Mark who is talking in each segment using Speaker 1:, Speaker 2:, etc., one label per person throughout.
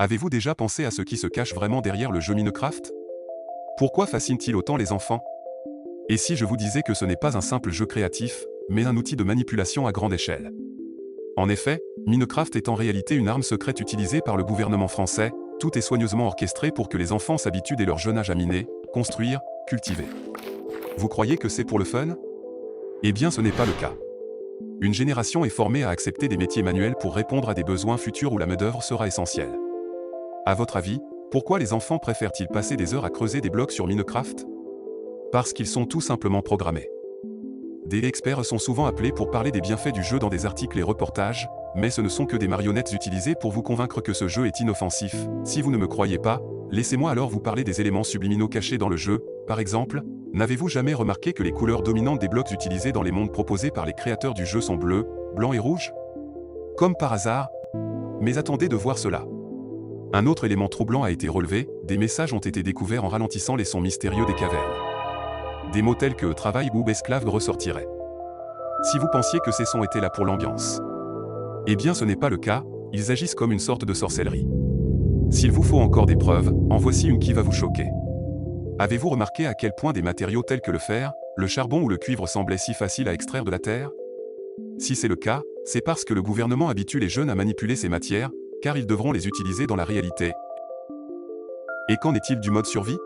Speaker 1: Avez-vous déjà pensé à ce qui se cache vraiment derrière le jeu Minecraft? Pourquoi fascine-t-il autant les enfants? Et si je vous disais que ce n'est pas un simple jeu créatif, mais un outil de manipulation à grande échelle? En effet, Minecraft est en réalité une arme secrète utilisée par le gouvernement français, tout est soigneusement orchestré pour que les enfants s'habituent dès leur jeune âge à miner, construire, cultiver. Vous croyez que c'est pour le fun? Eh bien ce n'est pas le cas. Une génération est formée à accepter des métiers manuels pour répondre à des besoins futurs où la main-d'œuvre sera essentielle. À votre avis, pourquoi les enfants préfèrent-ils passer des heures à creuser des blocs sur Minecraft? Parce qu'ils sont tout simplement programmés. Des experts sont souvent appelés pour parler des bienfaits du jeu dans des articles et reportages, mais ce ne sont que des marionnettes utilisées pour vous convaincre que ce jeu est inoffensif. Si vous ne me croyez pas, laissez-moi alors vous parler des éléments subliminaux cachés dans le jeu. Par exemple, n'avez-vous jamais remarqué que les couleurs dominantes des blocs utilisés dans les mondes proposés par les créateurs du jeu sont bleu, blanc et rouge? Comme par hasard? Mais attendez de voir cela. Un autre élément troublant a été relevé, des messages ont été découverts en ralentissant les sons mystérieux des cavernes. Des mots tels que « travail » ou « esclave » ressortiraient. Si vous pensiez que ces sons étaient là pour l'ambiance. Eh bien ce n'est pas le cas, ils agissent comme une sorte de sorcellerie. S'il vous faut encore des preuves, en voici une qui va vous choquer. Avez-vous remarqué à quel point des matériaux tels que le fer, le charbon ou le cuivre semblaient si faciles à extraire de la terre? Si c'est le cas, c'est parce que le gouvernement habitue les jeunes à manipuler ces matières, car ils devront les utiliser dans la réalité. Et qu'en est-il du mode survie?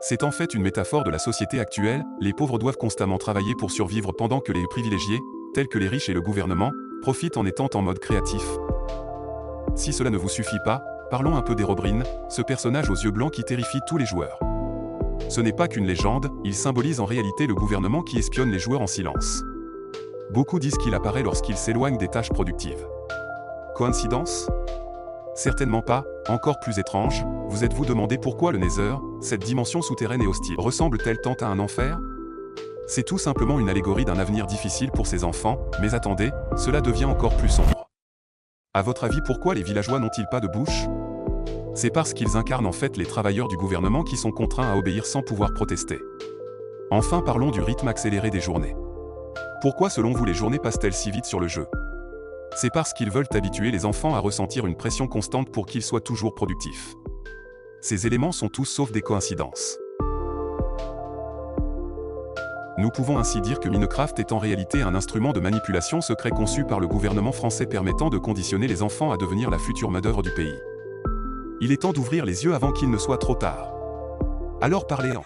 Speaker 1: C'est en fait une métaphore de la société actuelle, les pauvres doivent constamment travailler pour survivre pendant que les privilégiés, tels que les riches et le gouvernement, profitent en étant en mode créatif. Si cela ne vous suffit pas, parlons un peu d'Herobrine, ce personnage aux yeux blancs qui terrifie tous les joueurs. Ce n'est pas qu'une légende, il symbolise en réalité le gouvernement qui espionne les joueurs en silence. Beaucoup disent qu'il apparaît lorsqu'il s'éloigne des tâches productives. Coïncidence? Certainement pas. Encore plus étrange, vous êtes-vous demandé pourquoi le Nether, cette dimension souterraine et hostile, ressemble-t-elle tant à un enfer? C'est tout simplement une allégorie d'un avenir difficile pour ces enfants, mais attendez, cela devient encore plus sombre. À votre avis, pourquoi les villageois n'ont-ils pas de bouche? C'est parce qu'ils incarnent en fait les travailleurs du gouvernement qui sont contraints à obéir sans pouvoir protester. Enfin parlons du rythme accéléré des journées. Pourquoi selon vous les journées passent-elles si vite sur le jeu? C'est parce qu'ils veulent habituer les enfants à ressentir une pression constante pour qu'ils soient toujours productifs. Ces éléments sont tous sauf des coïncidences. Nous pouvons ainsi dire que Minecraft est en réalité un instrument de manipulation secret conçu par le gouvernement français permettant de conditionner les enfants à devenir la future main-d'œuvre du pays. Il est temps d'ouvrir les yeux avant qu'il ne soit trop tard. Alors parlez-en.